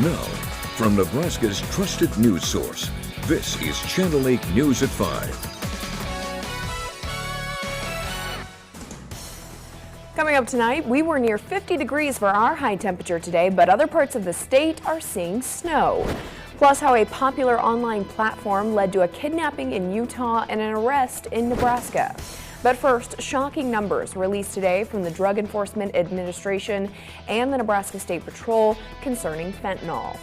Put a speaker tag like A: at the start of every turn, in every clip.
A: Now, from Nebraska's trusted news source, this is Channel 8 News at 5.
B: Coming up tonight, we were near 50 degrees for our high temperature today, but other parts of the state are seeing snow. Plus, how a popular online platform led to a kidnapping in Utah and an arrest in Nebraska. But first, shocking numbers released today from the Drug Enforcement Administration and the Nebraska State Patrol concerning fentanyl.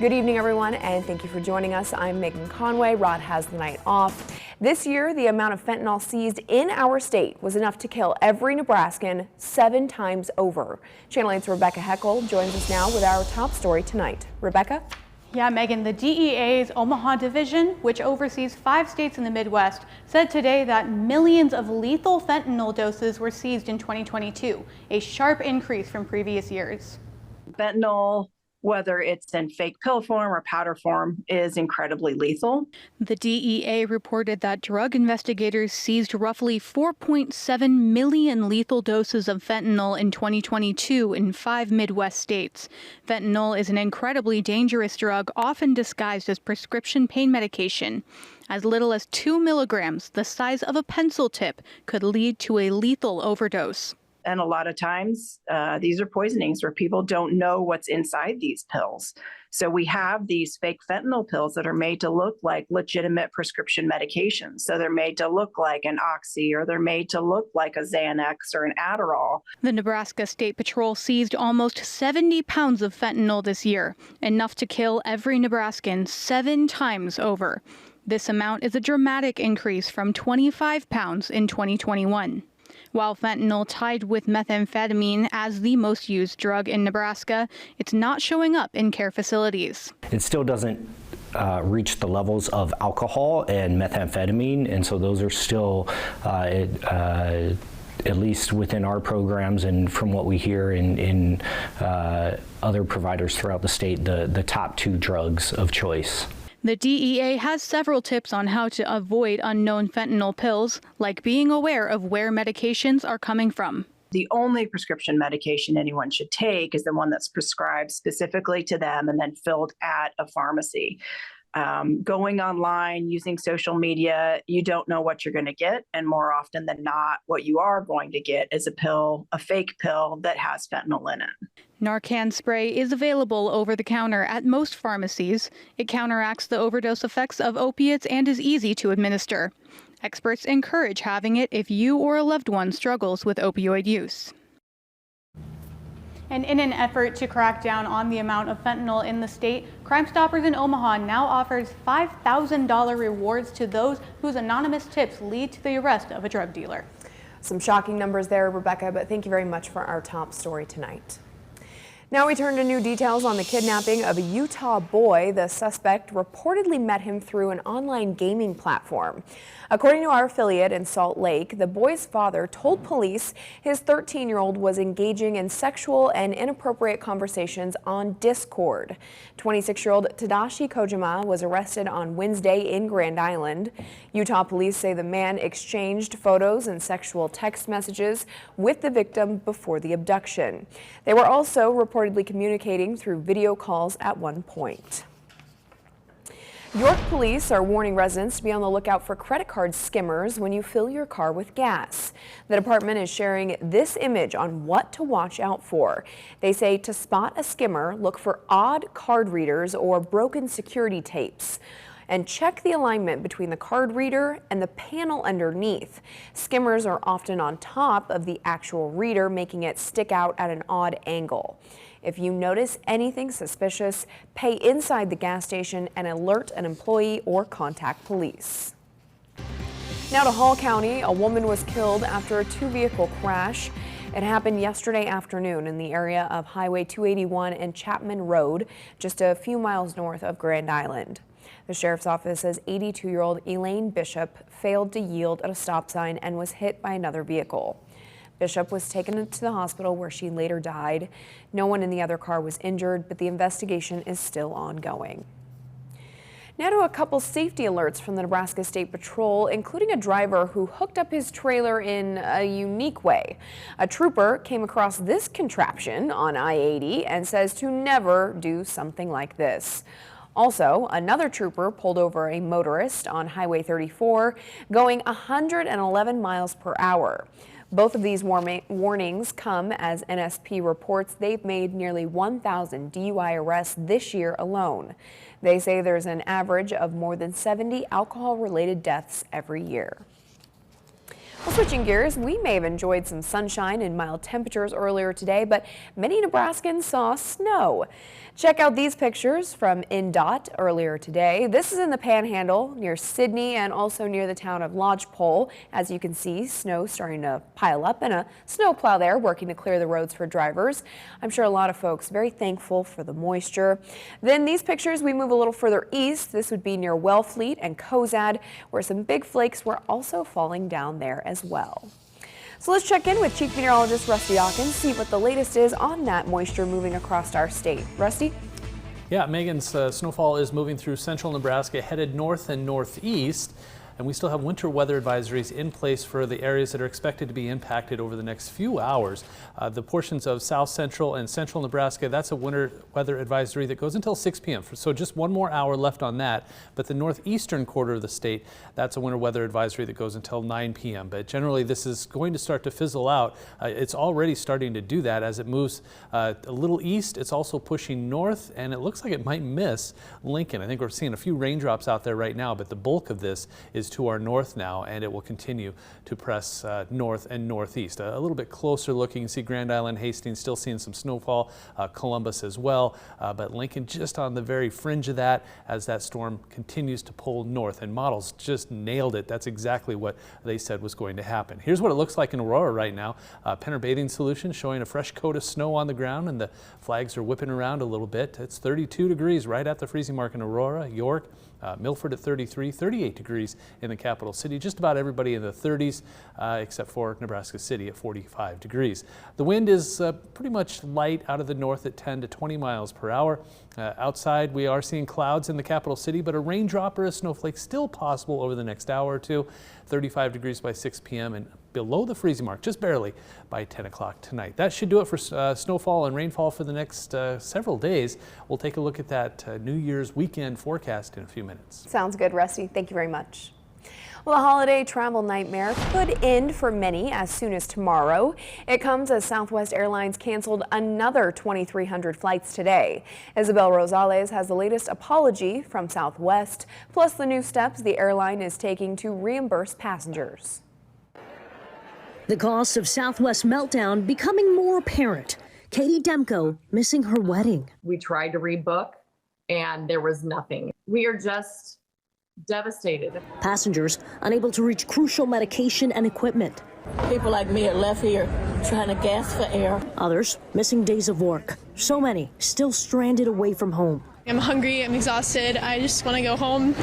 B: Good evening, everyone, and thank you for joining us. I'm Megan Conway. Rod has the night off. This year, the amount of fentanyl seized in our state was enough to kill every Nebraskan 7 times over. Channel 8's Rebecca Heckel joins us now with our top story tonight. Rebecca?
C: Yeah, Megan, the DEA's Omaha division, which oversees 5 states in the Midwest, said today that millions of lethal fentanyl doses were seized in 2022, a sharp increase from previous years.
D: Fentanyl, whether it's in fake pill form or powder form, is incredibly lethal.
C: The DEA reported that drug investigators seized roughly 4.7 million lethal doses of fentanyl in 2022 in 5 Midwest states. Fentanyl is an incredibly dangerous drug, often disguised as prescription pain medication. As little as 2 milligrams, the size of a pencil tip, could lead to a lethal overdose.
D: And a lot of times, these are poisonings where people don't know what's inside these pills. So we have these fake fentanyl pills that are made to look like legitimate prescription medications. So they're made to look like an Oxy, or they're made to look like a Xanax or an Adderall.
C: The Nebraska State Patrol seized almost 70 pounds of fentanyl this year, enough to kill every Nebraskan 7 times over. This amount is a dramatic increase from 25 pounds in 2021. While fentanyl tied with methamphetamine as the most used drug in Nebraska, it's not showing up in care facilities.
E: It still doesn't reach the levels of alcohol and methamphetamine, and so those are still, at least within our programs and from what we hear in other providers throughout the state, the top 2 drugs of choice.
C: The DEA has several tips on how to avoid unknown fentanyl pills, like being aware of where medications are coming from.
D: The only prescription medication anyone should take is the one that's prescribed specifically to them and then filled at a pharmacy. Going online, using social media, you don't know what you're going to get. And more often than not, what you are going to get is a fake pill that has fentanyl in it.
C: Narcan spray is available over the counter at most pharmacies. It counteracts the overdose effects of opiates and is easy to administer. Experts encourage having it if you or a loved one struggles with opioid use. And in an effort to crack down on the amount of fentanyl in the state, Crime Stoppers in Omaha now offers $5,000 rewards to those whose anonymous tips lead to the arrest of a drug dealer.
B: Some shocking numbers there, Rebecca, but thank you very much for our top story tonight. Now we turn to new details on the kidnapping of a Utah boy. The suspect reportedly met him through an online gaming platform. According to our affiliate in Salt Lake, the boy's father told police his 13-year-old was engaging in sexual and inappropriate conversations on Discord. 26-year-old Tadashi Kojima was arrested on Wednesday in Grand Island. Utah police say the man exchanged photos and sexual text messages with the victim before the abduction. They were also reportedly communicating through video calls at one point. York police are warning residents to be on the lookout for credit card skimmers when you fill your car with gas. The department is sharing this image on what to watch out for. They say to spot a skimmer, look for odd card readers or broken security tapes. And check the alignment between the card reader and the panel underneath. Skimmers are often on top of the actual reader, making it stick out at an odd angle. If you notice anything suspicious, pay inside the gas station and alert an employee or contact police. Now to Hall County, a woman was killed after a 2-vehicle crash. It happened yesterday afternoon in the area of Highway 281 and Chapman Road, just a few miles north of Grand Island. The sheriff's office says 82-year-old Elaine Bishop failed to yield at a stop sign and was hit by another vehicle. Bishop was taken to the hospital where she later died. No one in the other car was injured, but the investigation is still ongoing. Now to a couple safety alerts from the Nebraska State Patrol, including a driver who hooked up his trailer in a unique way. A trooper came across this contraption on I-80 and says to never do something like this. Also, another trooper pulled over a motorist on Highway 34 going 111 miles per hour. Both of these warnings come as NSP reports they've made nearly 1,000 DUI arrests this year alone. They say there's an average of more than 70 alcohol-related deaths every year. Well, switching gears, we may have enjoyed some sunshine and mild temperatures earlier today, but many Nebraskans saw snow. Check out these pictures from INDOT earlier today. This is in the Panhandle near Sydney and also near the town of Lodgepole. As you can see, snow starting to pile up and a snowplow there working to clear the roads for drivers. I'm sure a lot of folks very thankful for the moisture. Then these pictures, we move a little further east. This would be near Wellfleet and Cozad, where some big flakes were also falling down there as well. So let's check in with Chief Meteorologist Rusty Dawkins, see what the latest is on that moisture moving across our state. Rusty?
F: Yeah, Megan's snowfall is moving through central Nebraska, headed north and northeast. And we still have winter weather advisories in place for the areas that are expected to be impacted over the next few hours. The portions of south central and central Nebraska, that's a winter weather advisory that goes until 6 p.m. So just one more hour left on that. But the northeastern quarter of the state, that's a winter weather advisory that goes until 9 p.m. But generally this is going to start to fizzle out. It's already starting to do that as it moves a little east. It's also pushing north, and it looks like it might miss Lincoln. I think we're seeing a few raindrops out there right now, but the bulk of this is to our north now, and it will continue to press north and northeast. A little bit closer looking, you see Grand Island, Hastings still seeing some snowfall, Columbus as well, but Lincoln just on the very fringe of that as that storm continues to pull north, and models just nailed it. That's exactly what they said was going to happen. Here's what it looks like in Aurora right now. Penner Bathing Solutions showing a fresh coat of snow on the ground, and the flags are whipping around a little bit. It's 32 degrees right at the freezing mark in Aurora, York, Milford at 33, 38 degrees in the capital city. Just about everybody in the 30s except for Nebraska City at 45 degrees. The wind is pretty much light out of the north at 10 to 20 miles per hour. Outside we are seeing clouds in the capital city, but a raindrop or a snowflake still possible over the next hour or two. 35 degrees by 6 p.m. and below the freezing mark, just barely, by 10 o'clock tonight. That should do it for snowfall and rainfall for the next several days. We'll take a look at that New Year's weekend forecast in a few minutes.
B: Sounds good, Rusty. Thank you very much. Well, the holiday travel nightmare could end for many as soon as tomorrow. It comes as Southwest Airlines canceled another 2,300 flights today. Isabel Rosales has the latest apology from Southwest, plus the new steps the airline is taking to reimburse passengers.
G: The cost of Southwest meltdown becoming more apparent. Katie Demko missing her wedding.
H: We tried to rebook and there was nothing. We are just devastated.
G: Passengers unable to reach crucial medication and equipment.
I: People like me are left here trying to gasp for air.
G: Others missing days of work. So many still stranded away from home.
J: I'm hungry, I'm exhausted, I just want to go home.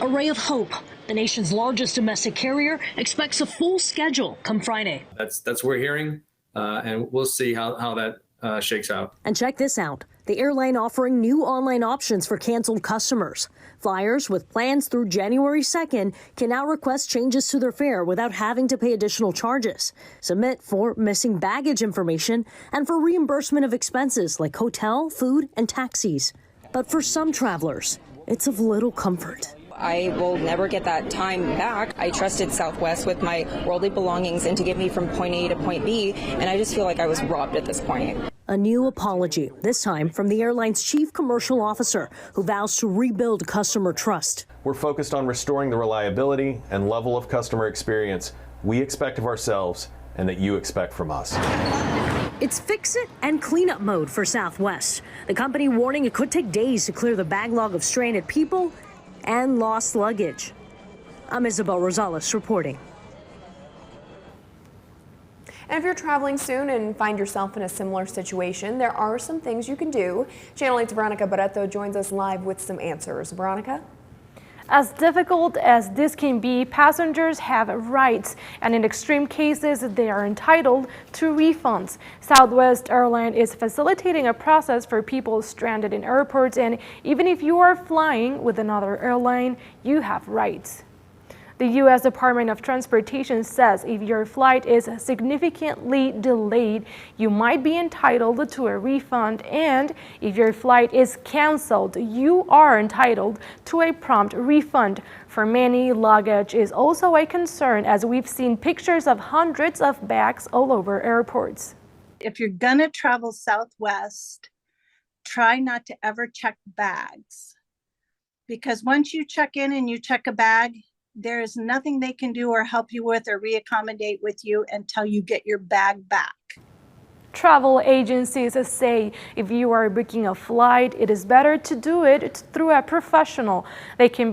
G: A ray of hope. The nation's largest domestic carrier expects a full schedule come Friday.
K: That's what we're hearing, and we'll see how that shakes out.
G: And check this out. The airline offering new online options for canceled customers. Flyers with plans through January 2nd can now request changes to their fare without having to pay additional charges. Submit for missing baggage information and for reimbursement of expenses like hotel, food, and taxis. But for some travelers, it's of little comfort.
L: I will never get that time back. I trusted Southwest with my worldly belongings and to get me from point A to point B, and I just feel like I was robbed at this point.
G: A new apology, this time from the airline's chief commercial officer, who vows to rebuild customer trust.
M: We're focused on restoring the reliability and level of customer experience we expect of ourselves and that you expect from us.
G: It's fix it and clean up mode for Southwest. The company warning it could take days to clear the backlog of stranded people and lost luggage. I'm Isabel Rosales reporting.
B: And if you're traveling soon and find yourself in a similar situation, there are some things you can do. Channel 8's Veronica Barreto joins us live with some answers. Veronica?
N: As difficult as this can be, passengers have rights, and in extreme cases, they are entitled to refunds. Southwest Airlines is facilitating a process for people stranded in airports, and even if you are flying with another airline, you have rights. The U.S. Department of Transportation says if your flight is significantly delayed, you might be entitled to a refund, and if your flight is canceled, you are entitled to a prompt refund. For many, luggage is also a concern, as we've seen pictures of hundreds of bags all over airports.
O: If you're gonna travel Southwest, try not to ever check bags, because once you check in and you check a bag, there is nothing they can do or help you with or reaccommodate with you until you get your bag back.
N: Travel agencies say if you are booking a flight, it is better to do it through a professional. That can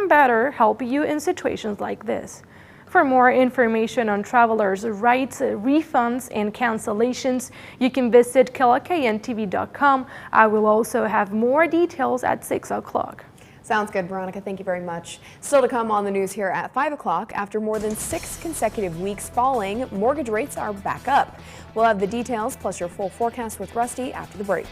N: better help you in situations like this. For more information on travelers' rights, refunds, and cancellations, you can visit KLKNTV.com. I will also have more details at 6 o'clock.
B: Sounds good, Veronica. Thank you very much. Still to come on the news here at 5 o'clock. After more than 6 consecutive weeks falling, mortgage rates are back up. We'll have the details plus your full forecast with Rusty after the break.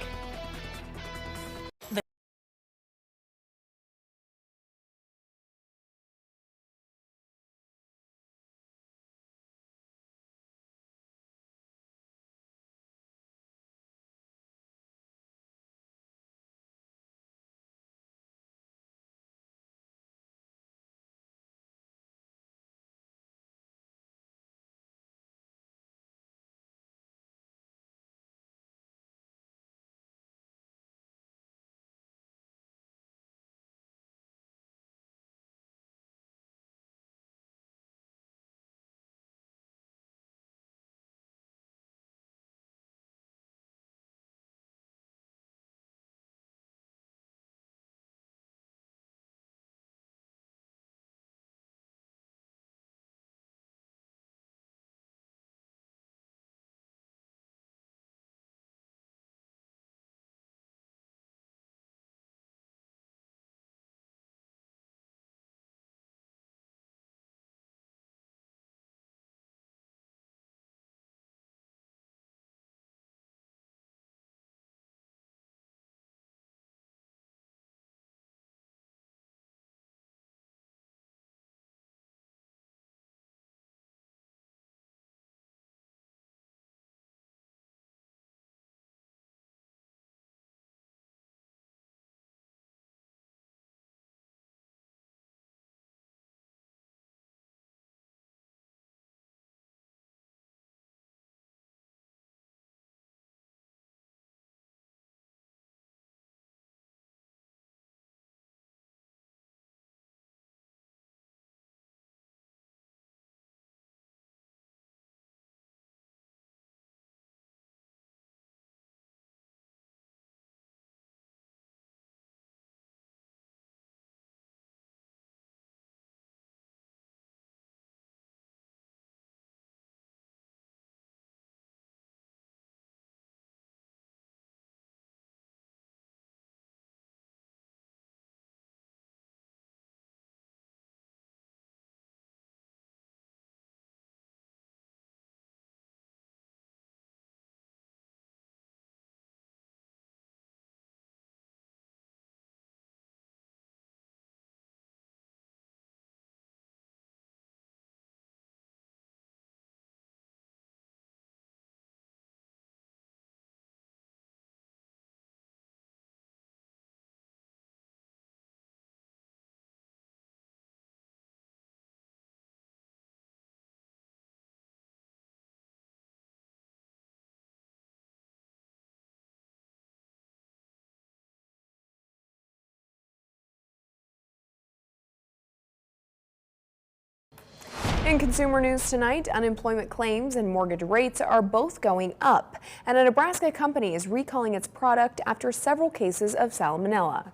B: In consumer news tonight, unemployment claims and mortgage rates are both going up, and a Nebraska company is recalling its product after several cases of salmonella.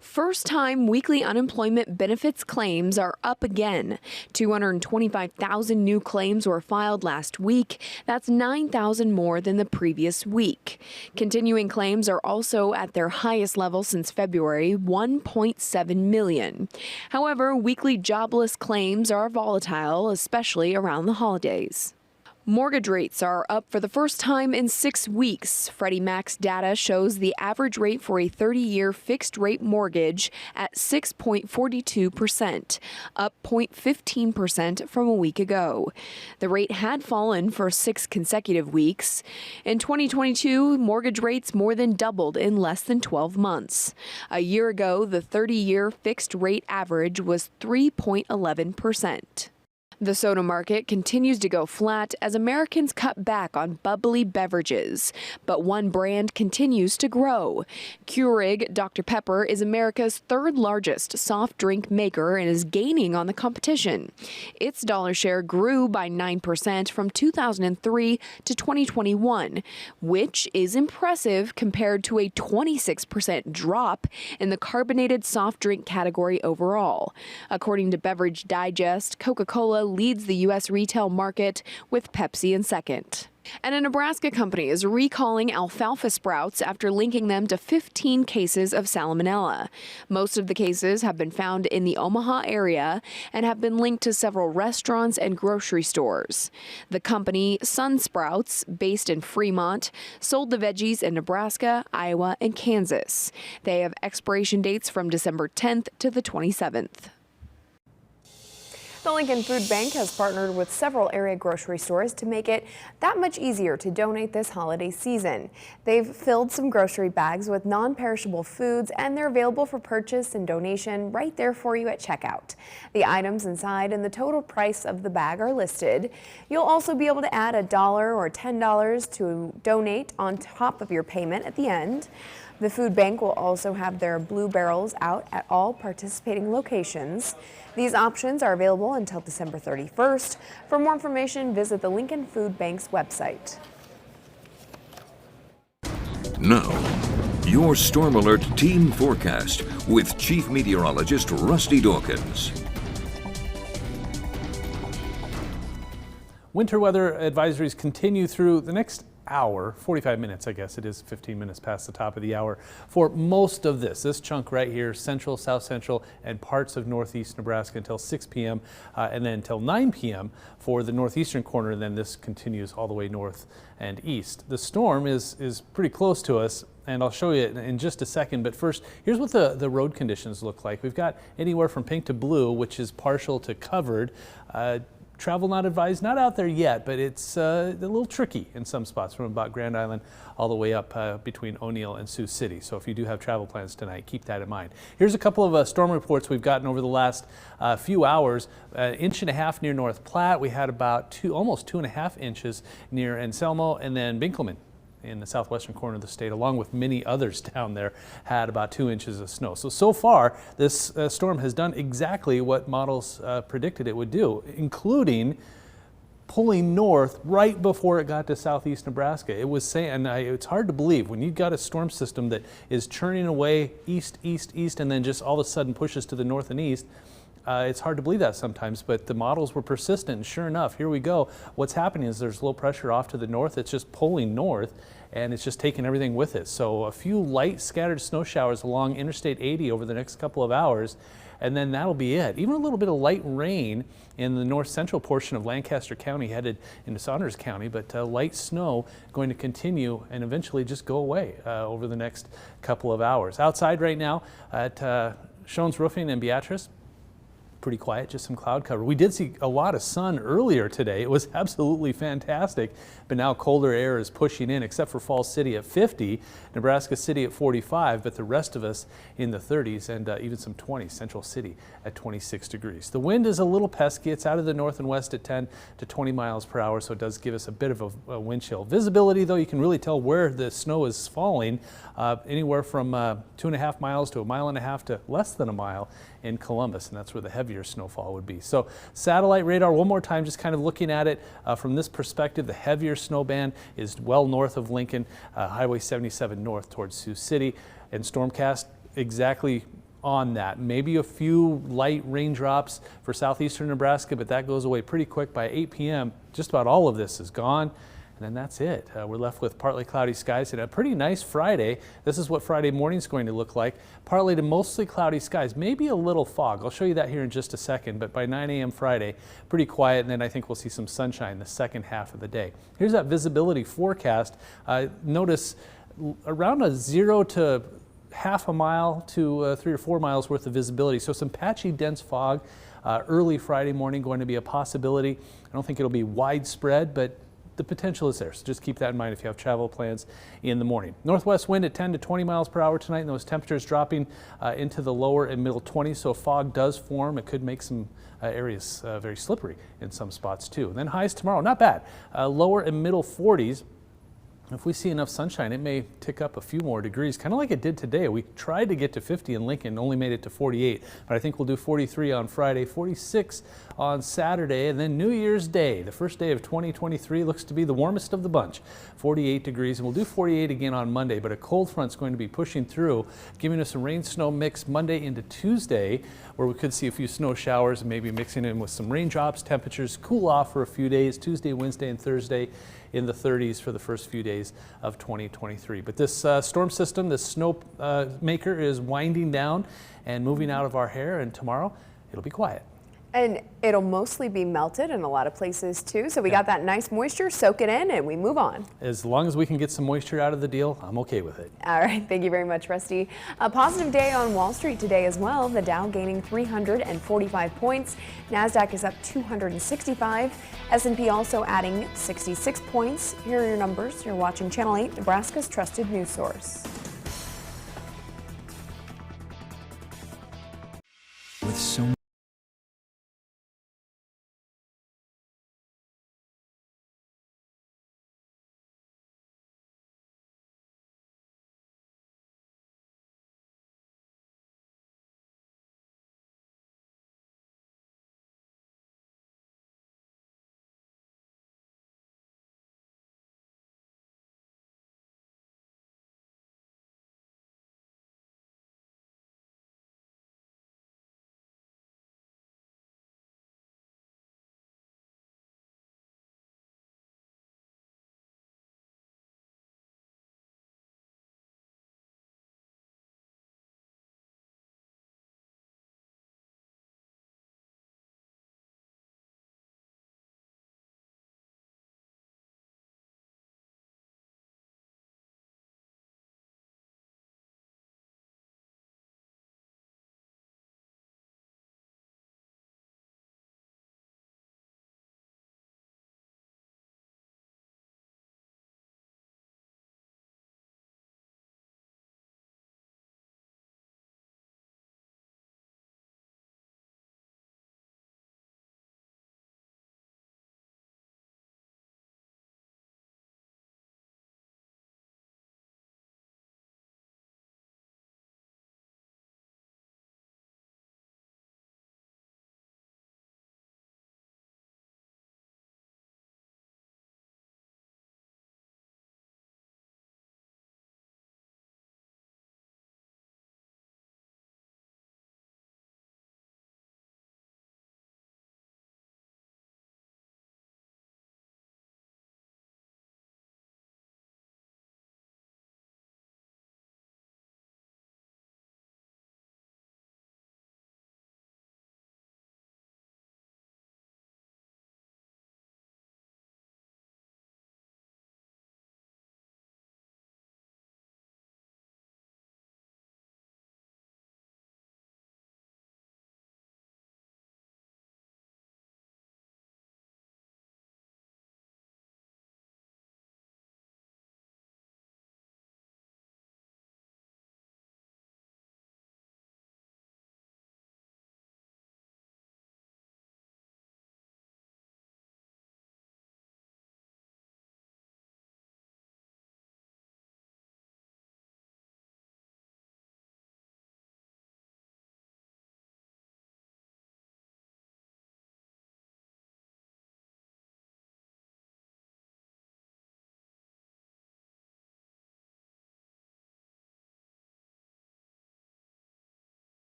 B: First-time weekly unemployment benefits claims are up again. 225,000 new claims were filed last week. That's 9,000 more than the previous week. Continuing claims are also at their highest level since February, 1.7 million. However, weekly jobless claims are volatile, especially around the holidays. Mortgage rates are up for the first time in 6 weeks. Freddie Mac's data shows the average rate for a 30-year fixed-rate mortgage at 6.42%, up 0.15% from a week ago. The rate had fallen for 6 consecutive weeks. In 2022, mortgage rates more than doubled in less than 12 months. A year ago, the 30-year fixed-rate average was 3.11%. The soda market continues to go flat as Americans cut back on bubbly beverages, but one brand continues to grow. Keurig Dr. Pepper is America's third largest soft drink maker and is gaining on the competition. Its dollar share grew by 9% from 2003 to 2021, which is impressive compared to a 26% drop in the carbonated soft drink category overall. According to Beverage Digest, Coca-Cola leads the U.S. retail market, with Pepsi in second. And a Nebraska company is recalling alfalfa sprouts after linking them to 15 cases of salmonella. Most of the cases have been found in the Omaha area and have been linked to several restaurants and grocery stores. The company, Sun Sprouts, based in Fremont, sold the veggies in Nebraska, Iowa, and Kansas. They have expiration dates from December 10th to the 27th. The Lincoln Food Bank has partnered with several area grocery stores to make it that much easier to donate this holiday season. They've filled some grocery bags with non-perishable foods, and they're available for purchase and donation right there for you at checkout. The items inside and the total price of the bag are listed. You'll also be able to add $1 or $10 to donate on top of your payment at the end. The food bank will also have their blue barrels out at all participating locations. These options are available until December 31st. For more information, visit the Lincoln Food Bank's website.
A: Now, your Storm Alert team forecast with Chief Meteorologist Rusty Dawkins.
F: Winter weather advisories continue through the next hour, 45 minutes, I guess. It is 15 minutes past the top of the hour for most of this chunk right here, central, south central, and parts of northeast Nebraska until 6 p.m. And then until 9 p.m. for the northeastern corner, and then this continues all the way north and east. The storm is pretty close to us, and I'll show you in just a second, but first, here's what the road conditions look like. We've got anywhere from pink to blue, which is partial to covered. Travel not advised, not out there yet, but it's a little tricky in some spots from about Grand Island all the way up between O'Neill and Sioux City. So if you do have travel plans tonight, keep that in mind. Here's a couple of storm reports we've gotten over the last few hours. 1.5 inches near North Platte. We had about almost 2.5 inches near Anselmo, and then Binkleman in the southwestern corner of the state, along with many others down there, had about 2 inches of snow. So far, this storm has done exactly what models predicted it would do, including pulling north right before it got to southeast Nebraska. It was saying, it's hard to believe when you've got a storm system that is churning away east, east, east, and then just all of a sudden pushes to the north and east. It's hard to believe that sometimes, but the models were persistent, and sure enough, here we go. What's happening is there's low pressure off to the north. It's just pulling north, and it's just taking everything with it. So a few light scattered snow showers along Interstate 80 over the next couple of hours, and then that'll be it. Even a little bit of light rain in the north central portion of Lancaster County headed into Saunders County, but light snow going to continue and eventually just go away over the next couple of hours. Outside right now at Schoen's Roofing and Beatrice, pretty quiet, just some cloud cover. We did see a lot of sun earlier today. It was absolutely fantastic, but now colder air is pushing in, except for Falls City at 50, Nebraska City at 45, but the rest of us in the 30s and even some 20s, Central City at 26 degrees. The wind is a little pesky. It's out of the north and west at 10 to 20 miles per hour, so it does give us a bit of a wind chill. Visibility, though, you can really tell where the snow is falling, anywhere from 2.5 miles to 1.5 miles to less than a mile in Columbus, and that's where the heavier snowfall would be. So satellite radar, one more time, just kind of looking at it from this perspective, the heavier snow band is well north of Lincoln, Highway 77 north towards Sioux City, and Stormcast exactly on that. Maybe a few light raindrops for southeastern Nebraska, but that goes away pretty quick. By 8 p.m., just about all of this is gone. And then that's it. We're left with partly cloudy skies and a pretty nice Friday. This is what Friday morning is going to look like. Partly to mostly cloudy skies, maybe a little fog. I'll show you that here in just a second, but by 9 a.m. Friday, pretty quiet, and then I think we'll see some sunshine the second half of the day. Here's that visibility forecast. Notice around a 0 to half a mile to 3 or 4 miles worth of visibility. So some patchy, dense fog early Friday morning going to be a possibility. I don't think it'll be widespread, but the potential is there, so just keep that in mind if you have travel plans in the morning. Northwest wind at 10 to 20 miles per hour tonight, and those temperatures dropping into the lower and middle 20s, so fog does form. It could make some areas very slippery in some spots too. And then highs tomorrow, not bad, lower and middle 40s. If we see enough sunshine, it may tick up a few more degrees, kind of like it did today. We tried to get to 50 in Lincoln, only made it to 48, but I think we'll do 43 on Friday, 46 on Saturday, and then New Year's Day, the first day of 2023, looks to be the warmest of the bunch, 48 degrees, and we'll do 48 again on Monday, but a cold front's going to be pushing through, giving us a rain-snow mix Monday into Tuesday, where we could see a few snow showers and maybe mixing in with some raindrops. Temperatures cool off for a few days, Tuesday, Wednesday, and Thursday in the 30s for the first few days of 2023. But this storm system, this snow maker, is winding down and moving out of our hair, and tomorrow it'll be quiet.
B: And it'll mostly be melted in a lot of places too. So we got that nice moisture, soak it in, and we move on.
F: As long as we can get some moisture out of the deal, I'm okay with it.
B: All right, thank you very much, Rusty. A positive day on Wall Street today as well. The Dow gaining 345 points. NASDAQ is up 265. S&P also adding 66 points. Here are your numbers. You're watching Channel 8, Nebraska's trusted news source.
A: With so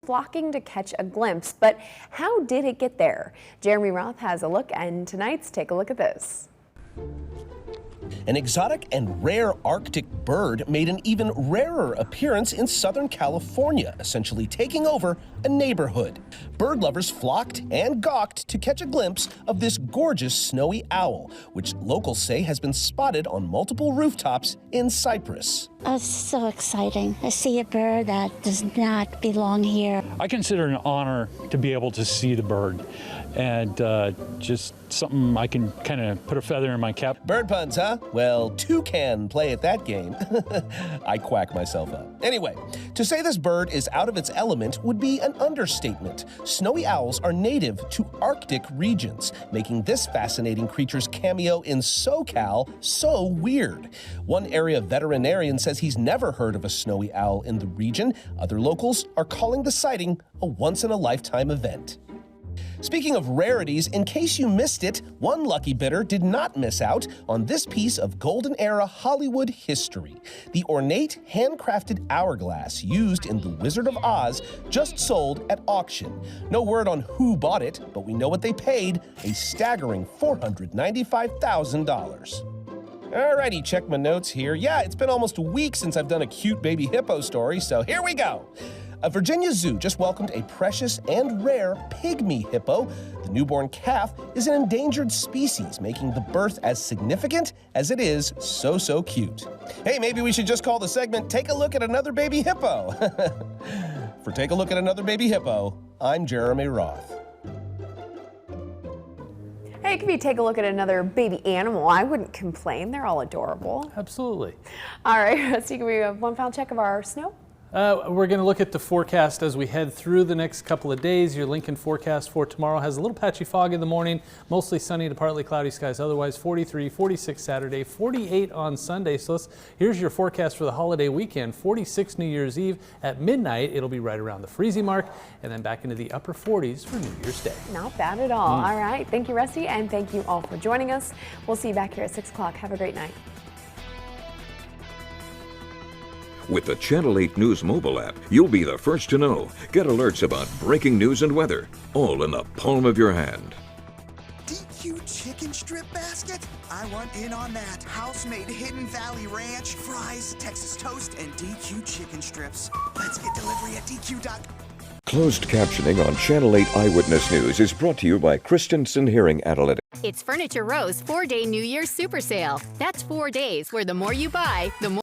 B: flocking to catch a glimpse. But how did it get there? Jeremy Roth has a look, and tonight's Take a Look at This.
P: An exotic and rare Arctic bird made an even rarer appearance in Southern California, essentially taking over a neighborhood. Bird lovers flocked and gawked to catch a glimpse of this gorgeous snowy owl, which locals say has been spotted on multiple rooftops in Cyprus.
Q: It's so exciting. I see a bird that does not belong here.
R: I consider it an honor to be able to see the bird, and just something I can kind of put a feather in my cap.
P: Bird puns, huh? Well, two can play at that game. I quack myself up. Anyway, to say this bird is out of its element would be an understatement. Snowy owls are native to Arctic regions, making this fascinating creature's cameo in SoCal so weird. One area veterinarian says he's never heard of a snowy owl in the region. Other locals are calling the sighting a once-in-a-lifetime event. Speaking of rarities, in case you missed it, one lucky bidder did not miss out on this piece of golden era Hollywood history. The ornate, handcrafted hourglass used in The Wizard of Oz just sold at auction. No word on who bought it, but we know what they paid, a staggering $495,000. Alrighty, check my notes here. Yeah, it's been almost a week since I've done a cute baby hippo story, so here we go. A Virginia zoo just welcomed a precious and rare pygmy hippo. The newborn calf is an endangered species, making the birth as significant as it is so cute. Hey, maybe we should just call the segment Take a Look at Another Baby Hippo. For Take a Look at Another Baby Hippo, I'm Jeremy Roth.
B: Hey, it could be take a look at another baby animal. I wouldn't complain. They're all adorable.
F: Absolutely.
B: All right, so can we have one final check of our snow?
F: We're going to look at the forecast as we head through the next couple of days. Your Lincoln forecast for tomorrow has a little patchy fog in the morning, mostly sunny to partly cloudy skies. Otherwise, 43, 46 Saturday, 48 on Sunday. So here's your forecast for the holiday weekend. 46 New Year's Eve at midnight. It'll be right around the freezing mark, and then back into the upper 40s for New Year's Day.
B: Not bad at all. All right. Thank you, Rusty, and thank you all for joining us. We'll see you back here at 6 o'clock. Have a great night.
A: With the Channel 8 News mobile app, you'll be the first to know. Get alerts about breaking news and weather, all in the palm of your hand.
S: DQ chicken strip basket? I want in on that. House-made Hidden Valley Ranch, fries, Texas toast, and DQ chicken strips. Let's get delivery at DQ.com.
A: Closed captioning on Channel 8 Eyewitness News is brought to you by Christensen Hearing Analytics.
T: It's Furniture Row's 4-day New Year's Super Sale. That's 4 days where the more you buy, the more